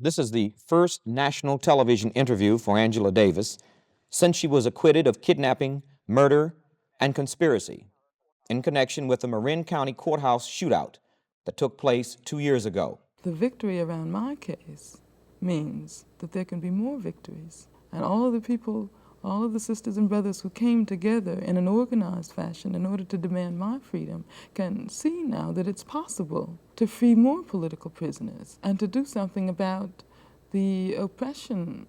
This is the first national television interview for Angela Davis since she was acquitted of kidnapping, murder, and conspiracy in connection with the Marin County courthouse shootout that took place 2 years ago. The victory around my case means that there can be more victories. And all of the people, all of the sisters and brothers who came together in an organized fashion in order to demand my freedom can see now that it's possible to free more political prisoners and to do something about the oppression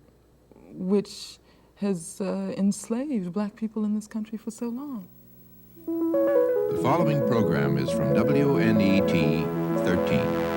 which has enslaved black people in this country for so long. The following program is from WNET 13.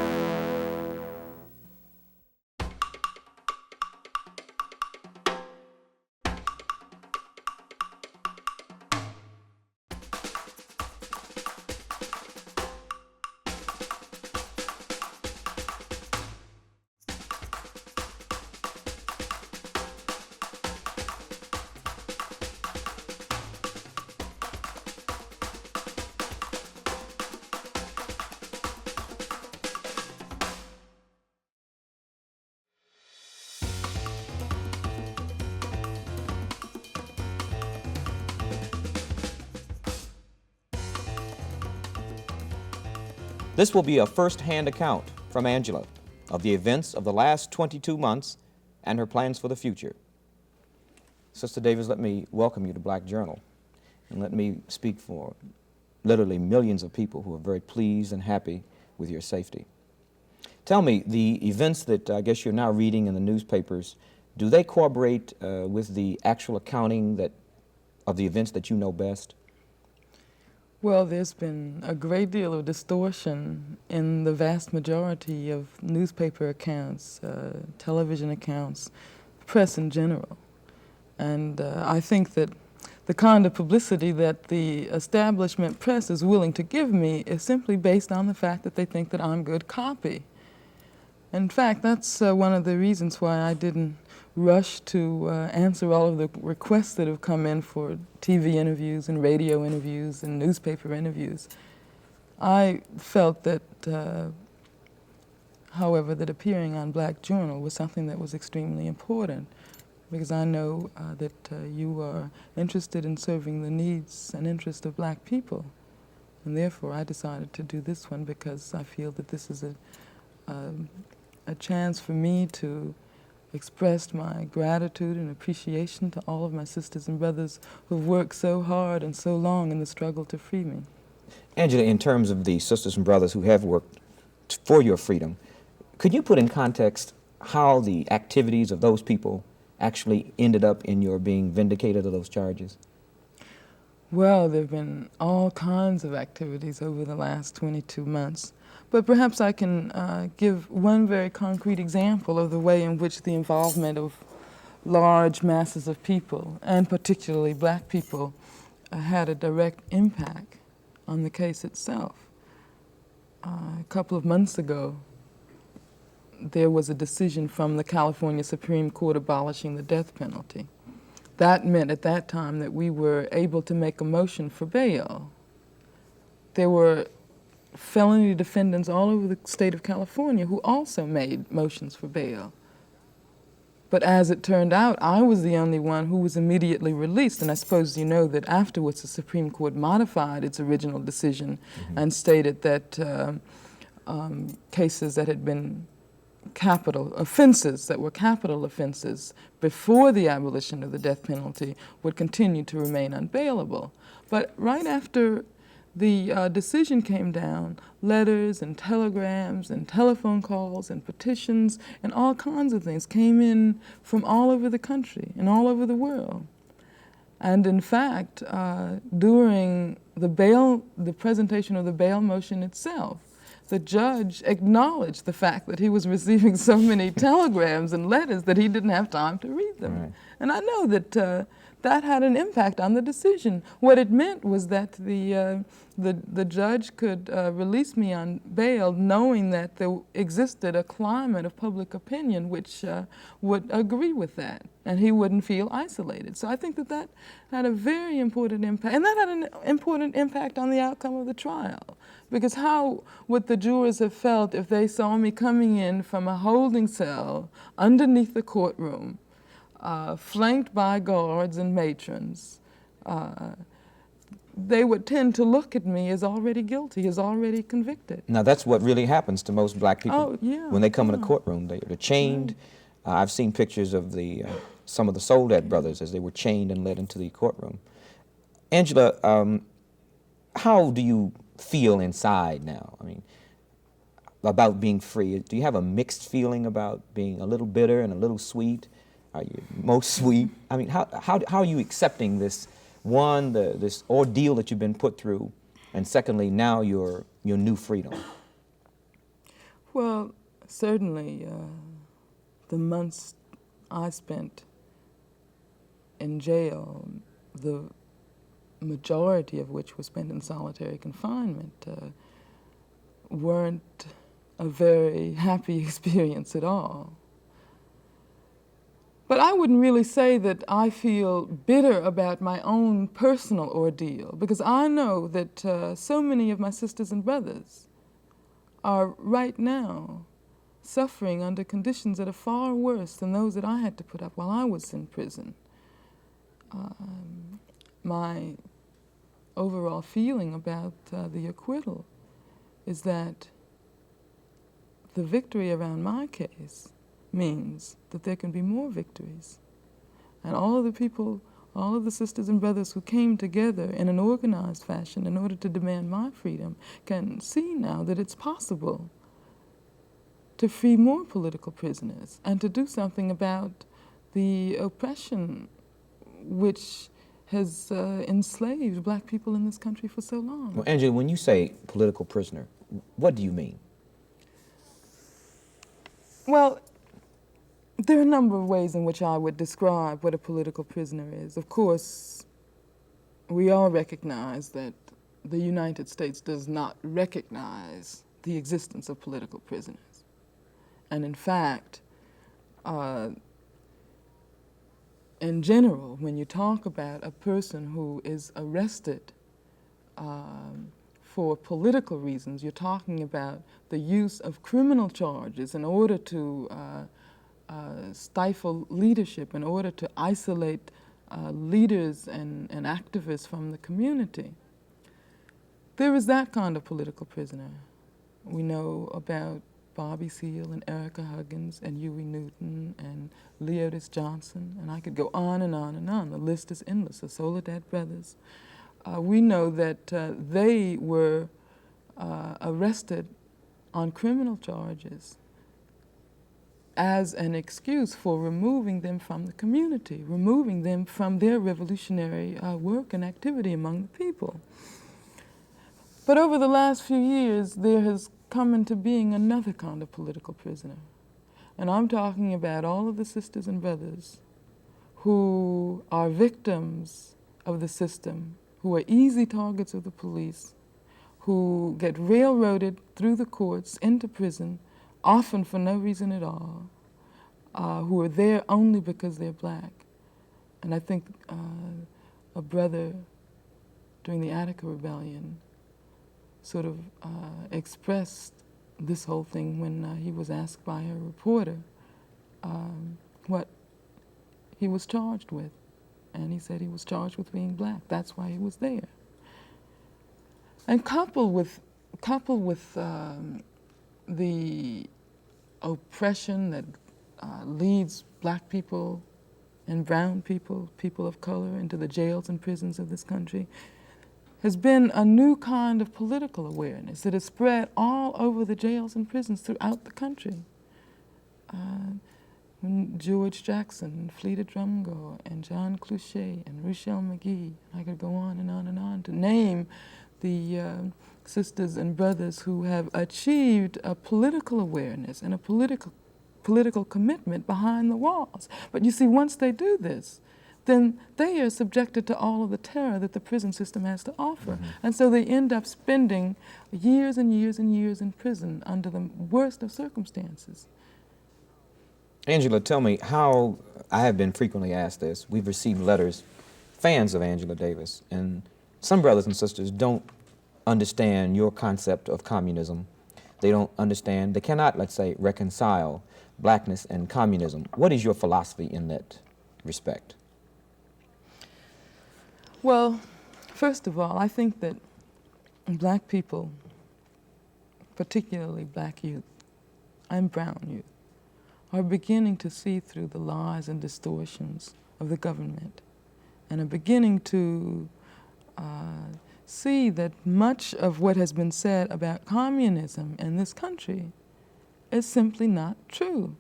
This will be a first-hand account from Angela of the events of the last 22 months and her plans for the future. Sister Davis, let me welcome you to Black Journal, and let me speak for literally millions of people who are very pleased and happy with your safety. Tell me, the events that I guess you're now reading in the newspapers, do they corroborate with the actual accounting of the events that you know best? Well, there's been a great deal of distortion in the vast majority of newspaper accounts, television accounts, press in general. And I think that the kind of publicity that the establishment press is willing to give me is simply based on the fact that they think that I'm good copy. In fact, that's one of the reasons why I didn't rush to answer all of the requests that have come in for TV interviews and radio interviews and newspaper interviews. I felt that, however, that appearing on Black Journal was something that was extremely important, because I know that you are interested in serving the needs and interests of black people. And therefore, I decided to do this one because I feel that this is a chance for me to express my gratitude and appreciation to all of my sisters and brothers who've worked so hard and so long in the struggle to free me. Angela, in terms of the sisters and brothers who have worked for your freedom, could you put in context how the activities of those people actually ended up in your being vindicated of those charges? Well, there have been all kinds of activities over the last 22 months. But perhaps I can give one very concrete example of the way in which the involvement of large masses of people, and particularly black people, had a direct impact on the case itself. A couple of months ago, there was a decision from the California Supreme Court abolishing the death penalty. That meant at that time that we were able to make a motion for bail. There were felony defendants all over the state of California who also made motions for bail. But as it turned out, I was the only one who was immediately released, and I suppose you know that afterwards the Supreme Court modified its original decision and stated that cases that had been capital offenses, that were capital offenses before the abolition of the death penalty, would continue to remain unbailable. But right after the decision came down, letters and telegrams and telephone calls and petitions and all kinds of things came in from all over the country and all over the world. And in fact, during the presentation of the bail motion itself, the judge acknowledged the fact that he was receiving so many telegrams and letters that he didn't have time to read them. Right. And I know that that had an impact on the decision. What it meant was that the judge could release me on bail knowing that there existed a climate of public opinion which would agree with that, and he wouldn't feel isolated. So I think that that had a very important impact, and that had an important impact on the outcome of the trial, Because how would the jurors have felt if they saw me coming in from a holding cell underneath the courtroom, flanked by guards and matrons? They would tend to look at me as already guilty, as already convicted. Now, that's what really happens to most black people. Oh, yeah. When they come in a courtroom, they're chained. Right. I've seen pictures of some of the Soledad brothers as they were chained and led into the courtroom. Angela, how do you feel inside now? I mean, about being free. Do you have a mixed feeling about being a little bitter and a little sweet? Are you most sweet? I mean, how are you accepting this, one, this ordeal that you've been put through, and secondly, now your new freedom? Well, certainly the months I spent in jail, the majority of which was spent in solitary confinement, weren't a very happy experience at all. But I wouldn't really say that I feel bitter about my own personal ordeal, because I know that so many of my sisters and brothers are right now suffering under conditions that are far worse than those that I had to put up while I was in prison. My overall feeling about the acquittal is that the victory around my case means that there can be more victories. And all of the people, all of the sisters and brothers who came together in an organized fashion in order to demand my freedom can see now that it's possible to free more political prisoners and to do something about the oppression which has enslaved black people in this country for so long. Well, Angela, when you say political prisoner, what do you mean? Well, there are a number of ways in which I would describe what a political prisoner is. Of course, we all recognize that the United States does not recognize the existence of political prisoners. And in fact, in general, when you talk about a person who is arrested for political reasons, you're talking about the use of criminal charges in order to stifle leadership, in order to isolate leaders and activists from the community. There is that kind of political prisoner. We know about Bobby Seale and Erica Huggins and Huey Newton and Leotis Johnson, and I could go on and on and on. The list is endless. The Soledad brothers. We know that they were arrested on criminal charges as an excuse for removing them from the community, removing them from their revolutionary work and activity among the people. But over the last few years, there has come into being another kind of political prisoner. And I'm talking about all of the sisters and brothers who are victims of the system, who are easy targets of the police, who get railroaded through the courts into prison, often for no reason at all, who are there only because they're black. And I think a brother during the Attica Rebellion sort of expressed this whole thing when he was asked by a reporter what he was charged with. And he said he was charged with being black. That's why he was there. And coupled with the oppression that leads black people and brown people, people of color, into the jails and prisons of this country, has been a new kind of political awareness that has spread all over the jails and prisons throughout the country. When George Jackson, and Fleeta Drumgo, and John Clouchet, and Ruchell McGee, I could go on and on and on to name the sisters and brothers who have achieved a political awareness and a political commitment behind the walls. But you see, once they do this, then they are subjected to all of the terror that the prison system has to offer. Mm-hmm. And so they end up spending years and years and years in prison under the worst of circumstances. Angela, tell me how, I have been frequently asked this, we've received letters, fans of Angela Davis, and some brothers and sisters don't understand your concept of communism. They don't understand, they cannot, let's say, reconcile blackness and communism. What is your philosophy in that respect? Well, first of all, I think that black people, particularly black youth and brown youth, are beginning to see through the lies and distortions of the government and are beginning to see that much of what has been said about communism in this country is simply not true.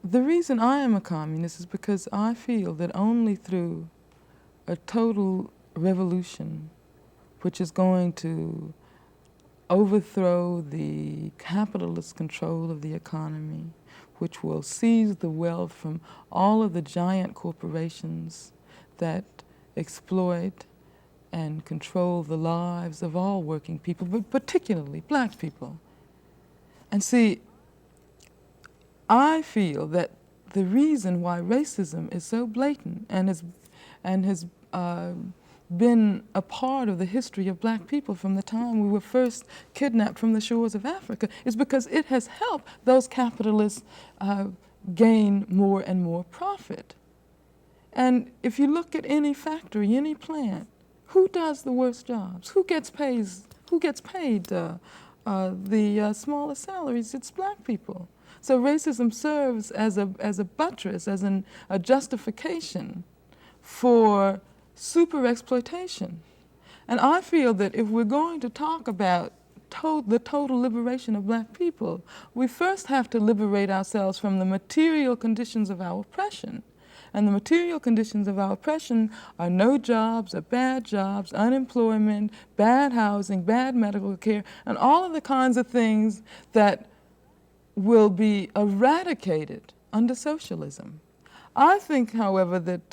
The reason I am a communist is because I feel that only through a total revolution, which is going to overthrow the capitalist control of the economy, which will seize the wealth from all of the giant corporations that exploit and control the lives of all working people, but particularly black people. And see, I feel that the reason why racism is so blatant and has been a part of the history of black people from the time we were first kidnapped from the shores of Africa is because it has helped those capitalists gain more and more profit. And if you look at any factory, any plant, who does the worst jobs? Who gets paid the smallest salaries? It's black people. So racism serves as a buttress, as a justification for super exploitation. And I feel that if we're going to talk about the total liberation of black people, we first have to liberate ourselves from the material conditions of our oppression. And the material conditions of our oppression are no jobs, or bad jobs, unemployment, bad housing, bad medical care, and all of the kinds of things that will be eradicated under socialism. I think, however, that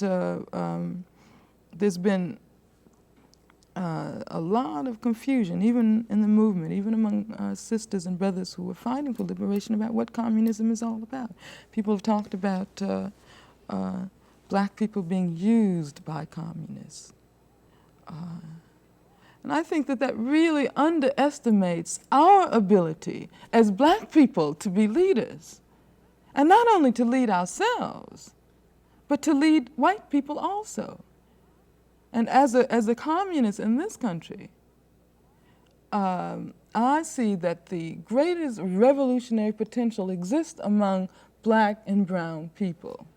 there's been a lot of confusion, even in the movement, even among sisters and brothers who are fighting for liberation about what communism is all about. People have talked about black people being used by communists. And I think that really underestimates our ability as black people to be leaders. And not only to lead ourselves, but to lead white people also. And as a communist in this country, I see that the greatest revolutionary potential exists among black and brown people.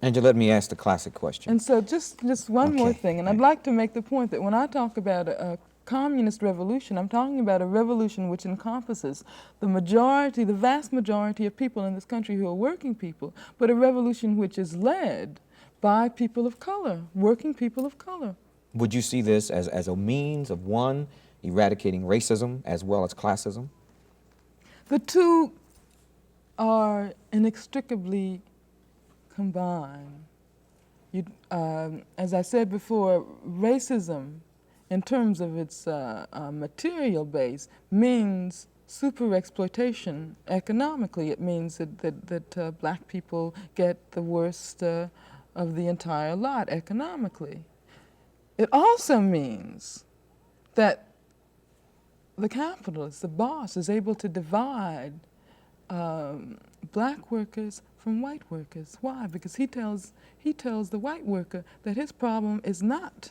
Angela, let me ask the classic question. And so just one more thing, and I'd like to make the point that when I talk about a communist revolution, I'm talking about a revolution which encompasses the vast majority of people in this country who are working people, but a revolution which is led by people of color, working people of color. Would you see this as a means of, one, eradicating racism as well as classism? The two are inextricably combined. As I said before, racism, in terms of its material base, means super exploitation economically. It means that black people get the worst of the entire lot economically. It also means that the capitalist, the boss, is able to divide black workers from white workers. Why? Because he tells the white worker that his problem is not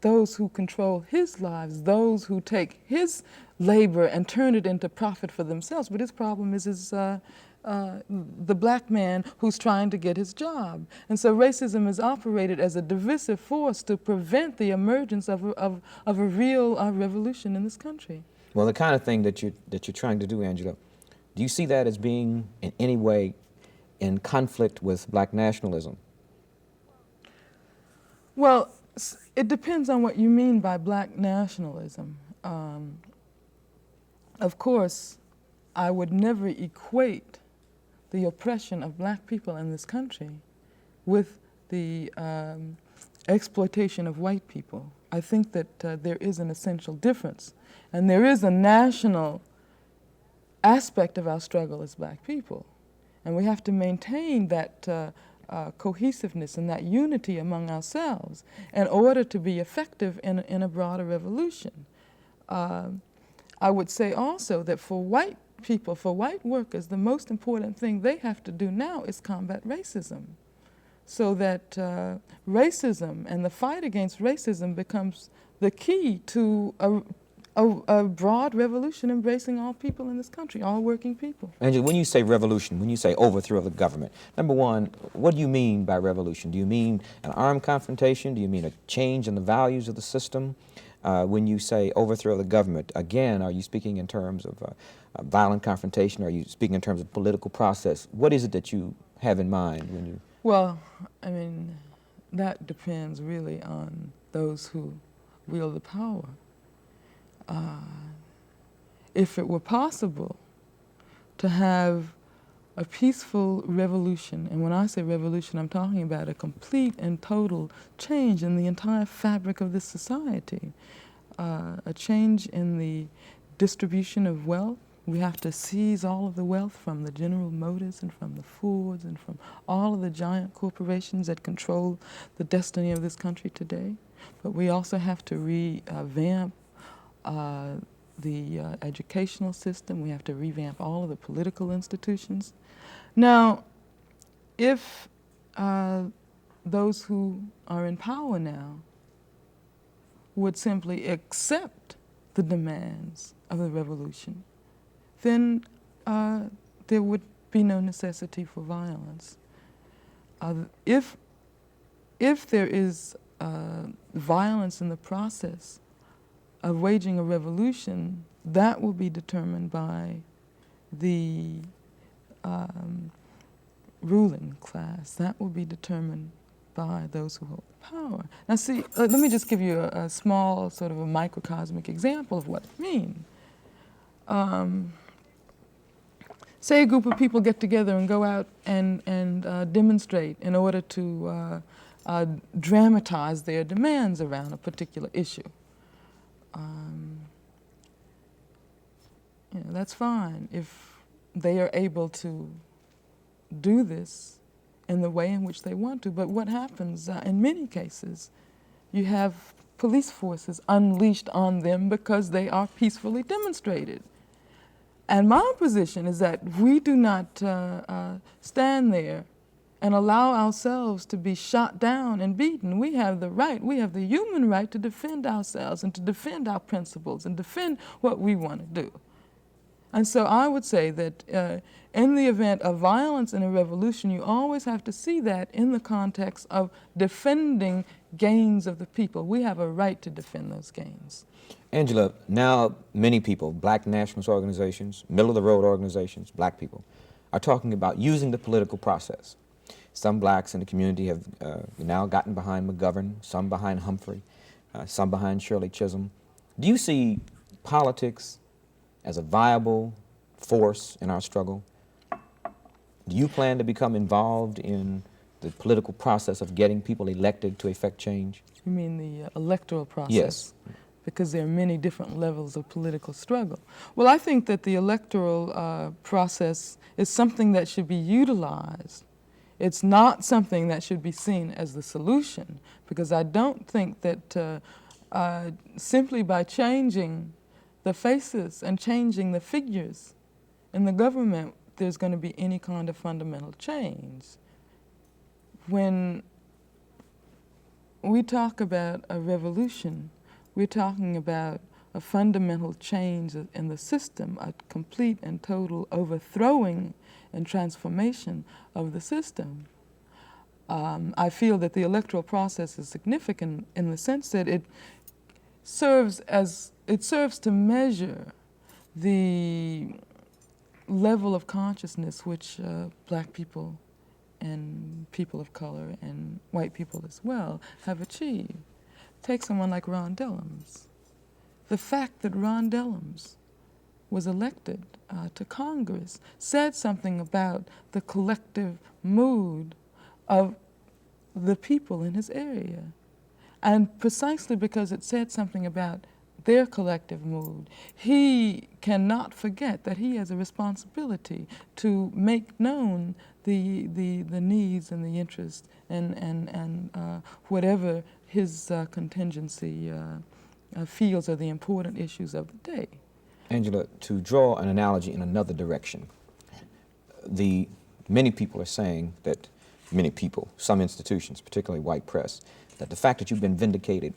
those who control his lives, those who take his labor and turn it into profit for themselves, but his problem is the black man who's trying to get his job. And so racism is operated as a divisive force to prevent the emergence of a real revolution in this country. Well, the kind of thing that you're trying to do, Angela, do you see that as being in any way in conflict with black nationalism? Well, it depends on what you mean by black nationalism. Of course, I would never equate the oppression of black people in this country with the exploitation of white people. I think that there is an essential difference, and there is a national aspect of our struggle as black people. And we have to maintain that cohesiveness and that unity among ourselves in order to be effective in a broader revolution. I would say also that for white people, for white workers, the most important thing they have to do now is combat racism, so that racism and the fight against racism becomes the key to a broad revolution embracing all people in this country, all working people. Angela, when you say revolution, when you say overthrow of the government, number one, what do you mean by revolution? Do you mean an armed confrontation? Do you mean a change in the values of the system? When you say overthrow of the government, again, are you speaking in terms of violent confrontation? Are you speaking in terms of political process? What is it that you have in mind when you... Well, I mean, that depends really on those who wield the power. If it were possible to have a peaceful revolution, and when I say revolution, I'm talking about a complete and total change in the entire fabric of this society, a change in the distribution of wealth. We have to seize all of the wealth from the General Motors and from the Fords and from all of the giant corporations that control the destiny of this country today. But we also have to revamp the educational system. We have to revamp all of the political institutions. Now, if those who are in power now would simply accept the demands of the revolution, then there would be no necessity for violence. If there is violence in the process of waging a revolution, that will be determined by the ruling class. That will be determined by those who hold the power. Now see, let me just give you a small sort of a microcosmic example of what I mean. Say a group of people get together and go out and demonstrate in order to dramatize their demands around a particular issue. You know, that's fine if they are able to do this in the way in which they want to. But what happens in many cases, you have police forces unleashed on them because they are peacefully demonstrated. And my position is that we do not stand there and allow ourselves to be shot down and beaten. We have the right, we have the human right to defend ourselves and to defend our principles and defend what we want to do. And so I would say that in the event of violence in a revolution, you always have to see that in the context of defending gains of the people. We have a right to defend those gains. Angela, now many people, black nationalist organizations, middle-of-the-road organizations, black people, are talking about using the political process. Some blacks in the community have now gotten behind McGovern, some behind Humphrey, some behind Shirley Chisholm. Do you see politics as a viable force in our struggle? Do you plan to become involved in the political process of getting people elected to effect change? You mean the electoral process? Yes. Because there are many different levels of political struggle. Well, I think that the electoral process is something that should be utilized. It's not something that should be seen as the solution, because I don't think that simply by changing the faces and changing the figures in the government, there's going to be any kind of fundamental change. When we talk about a revolution, we're talking about a fundamental change in the system, a complete and total overthrowing and transformation of the system. I feel that the electoral process is significant in the sense that it serves to measure the level of consciousness which black people and people of color and white people as well have achieved. Take someone like Ron Dellums. The fact that Ron Dellums was elected to Congress said something about the collective mood of the people in his area. And precisely because it said something about their collective mood. He cannot forget that he has a responsibility to make known the needs and the interests and whatever his contingency feels are the important issues of the day. Angela, to draw an analogy in another direction, many people are saying that, many people, some institutions, particularly white press, that the fact that you've been vindicated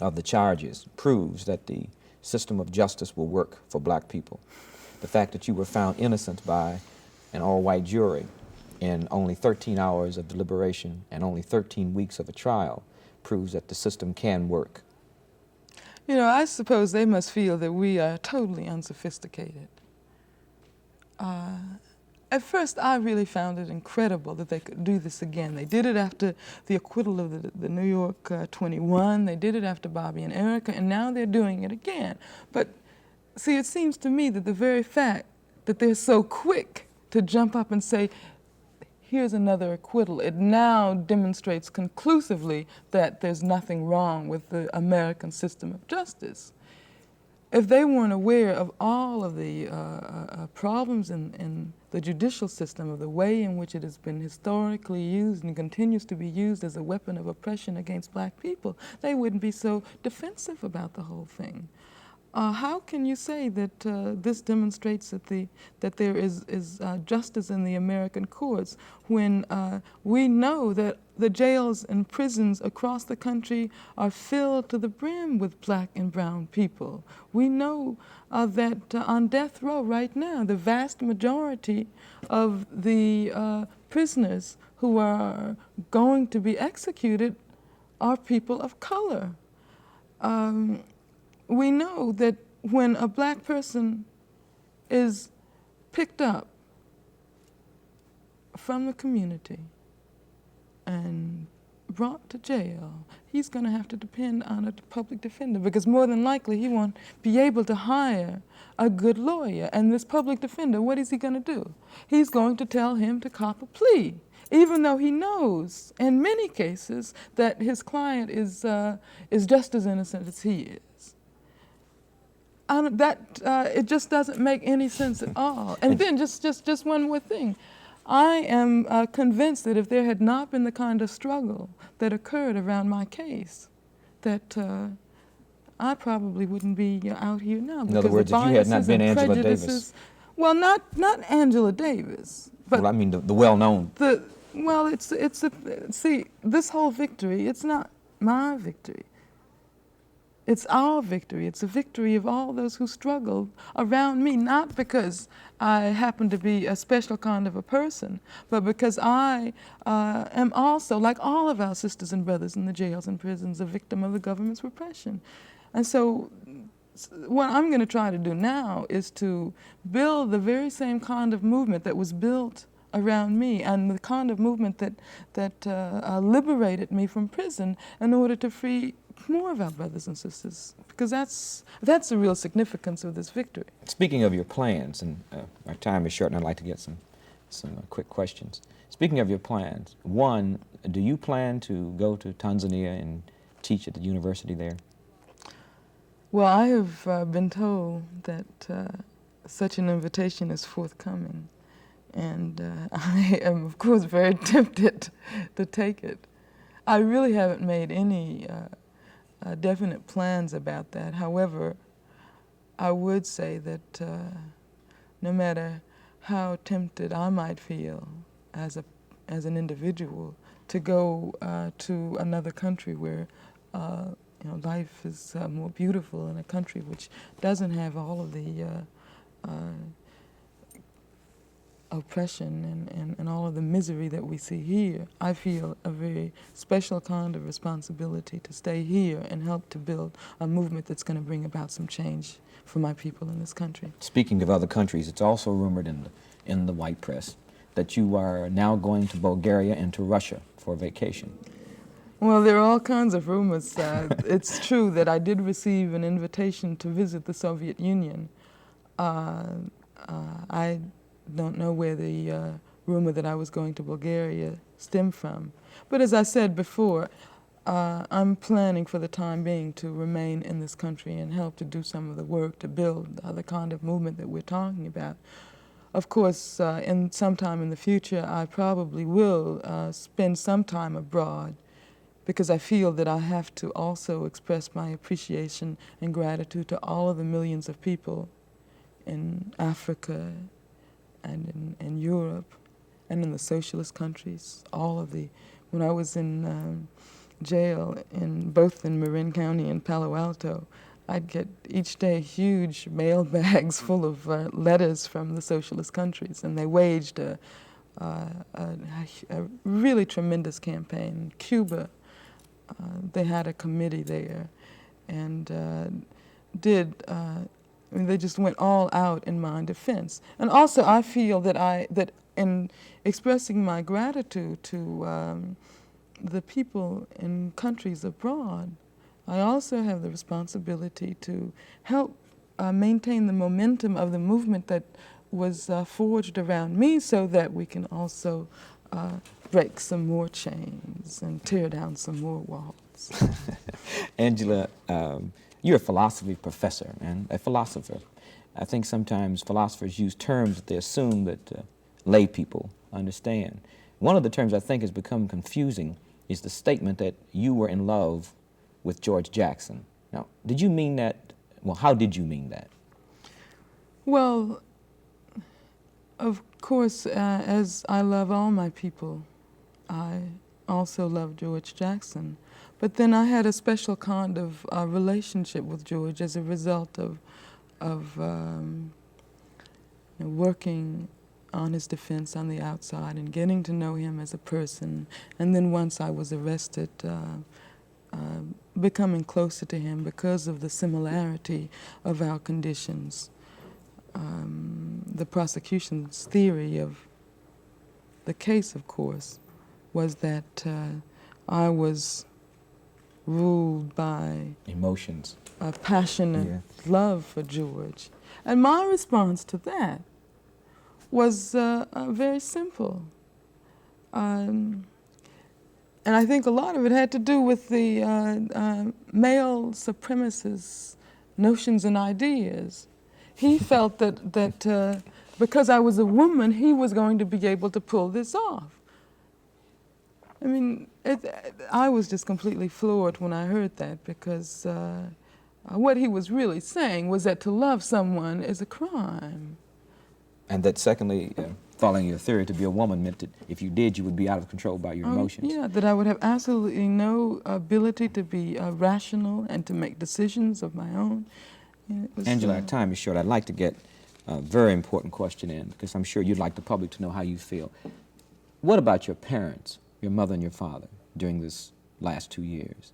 of the charges proves that the system of justice will work for black people. The fact that you were found innocent by an all-white jury in only 13 hours of deliberation and only 13 weeks of a trial proves that the system can work. You know, I suppose they must feel that we are totally unsophisticated. At first, I really found it incredible that they could do this again. They did it after the acquittal of the New York 21. They did it after Bobby and Erica, and now they're doing it again. But see, it seems to me that the very fact that they're so quick to jump up and say, here's another acquittal, it now demonstrates conclusively that there's nothing wrong with the American system of justice. If they weren't aware of all of the problems in the judicial system, of the way in which it has been historically used and continues to be used as a weapon of oppression against black people, they wouldn't be so defensive about the whole thing. How can you say that this demonstrates that there is justice in the American courts when we know that the jails and prisons across the country are filled to the brim with black and brown people? We know that on death row right now, the vast majority of the prisoners who are going to be executed are people of color. We know that when a black person is picked up from the community and brought to jail, he's going to have to depend on a public defender, because more than likely he won't be able to hire a good lawyer. And this public defender, what is he going to do? He's going to tell him to cop a plea, even though he knows in many cases that his client is just as innocent as he is. It just doesn't make any sense at all. And then just one more thing. I am convinced that if there had not been the kind of struggle that occurred around my case, that I probably wouldn't be out here now. In other words, if you had not been Angela Davis. Well, not Angela Davis, but well, I mean the well-known. See, this whole victory, it's not my victory. It's our victory. It's a victory of all those who struggled around me, not because I happen to be a special kind of a person, but because I am also, like all of our sisters and brothers in the jails and prisons, a victim of the government's repression. And so what I'm going to try to do now is to build the very same kind of movement that was built around me, and the kind of movement that liberated me from prison in order to free more of our brothers and sisters, because that's the real significance of this victory. Speaking of your plans, and our time is short and I'd like to get some quick questions. Speaking of your plans, one, do you plan to go to Tanzania and teach at the university there? Well, I have been told that such an invitation is forthcoming, and I am of course very tempted to take it. I really haven't made any definite plans about that. However, I would say that no matter how tempted I might feel as an individual to go to another country where life is more beautiful, in a country which doesn't have all of the oppression and all of the misery that we see here, I feel a very special kind of responsibility to stay here and help to build a movement that's going to bring about some change for my people in this country. Speaking of other countries, it's also rumored in the white press that you are now going to Bulgaria and to Russia for vacation. Well, there are all kinds of rumors. It's true that I did receive an invitation to visit the Soviet Union. I don't know where the rumor that I was going to Bulgaria stemmed from. But as I said before, I'm planning for the time being to remain in this country and help to do some of the work to build the kind of movement that we're talking about. Of course, sometime in the future, I probably will spend some time abroad, because I feel that I have to also express my appreciation and gratitude to all of the millions of people in Africa and in Europe and in the socialist countries. When I was in jail both in Marin County and Palo Alto, I'd get each day huge mail bags full of letters from the socialist countries, and they waged a really tremendous campaign. Cuba, they had a committee there, and they just went all out in my defense. And also, I feel that in expressing my gratitude to the people in countries abroad, I also have the responsibility to help maintain the momentum of the movement that was forged around me, so that we can also break some more chains and tear down some more walls. Angela, you're a philosophy professor and a philosopher. I think sometimes philosophers use terms that they assume that lay people understand. One of the terms I think has become confusing is the statement that you were in love with George Jackson. Now, did you mean that? Well, how did you mean that? Well, of course, as I love all my people, I also love George Jackson. But then I had a special kind of relationship with George as a result of working on his defense on the outside and getting to know him as a person. And then once I was arrested, becoming closer to him because of the similarity of our conditions. The prosecution's theory of the case, of course, was that I was ruled by emotions, a passionate love for George. And my response to that was very simple. And I think a lot of it had to do with the male supremacist notions and ideas. He felt that because I was a woman, he was going to be able to pull this off. I mean, I was just completely floored when I heard that, because what he was really saying was that to love someone is a crime. And that secondly, following your theory, to be a woman meant that if you did, you would be out of control by your emotions. Yeah, that I would have absolutely no ability to be rational and to make decisions of my own. Angela, our time is short. I'd like to get a very important question in, because I'm sure you'd like the public to know how you feel. What about your parents, your mother and your father, during this last 2 years?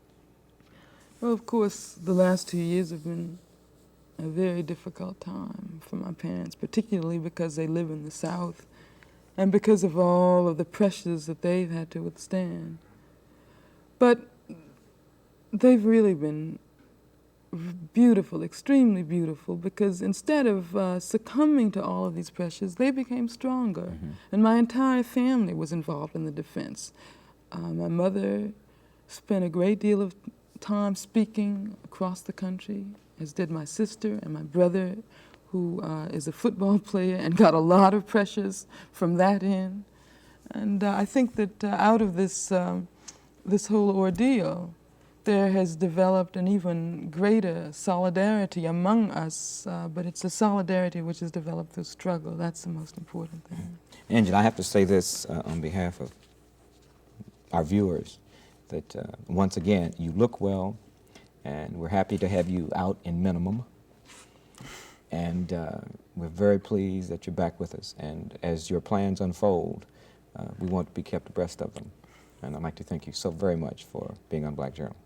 Well, of course, the last 2 years have been a very difficult time for my parents, particularly because they live in the South and because of all of the pressures that they've had to withstand. But they've really been beautiful, extremely beautiful, because instead of succumbing to all of these pressures, they became stronger. Mm-hmm. And my entire family was involved in the defense. My mother spent a great deal of time speaking across the country, as did my sister and my brother, who is a football player and got a lot of pressures from that end. And I think that out of this whole ordeal, there has developed an even greater solidarity among us, but it's a solidarity which is developed through struggle. That's the most important thing. Angela, I have to say this on behalf of our viewers, that once again, you look well, and we're happy to have you out in minimum. And we're very pleased that you're back with us. And as your plans unfold, we want to be kept abreast of them. And I'd like to thank you so very much for being on Black Journal.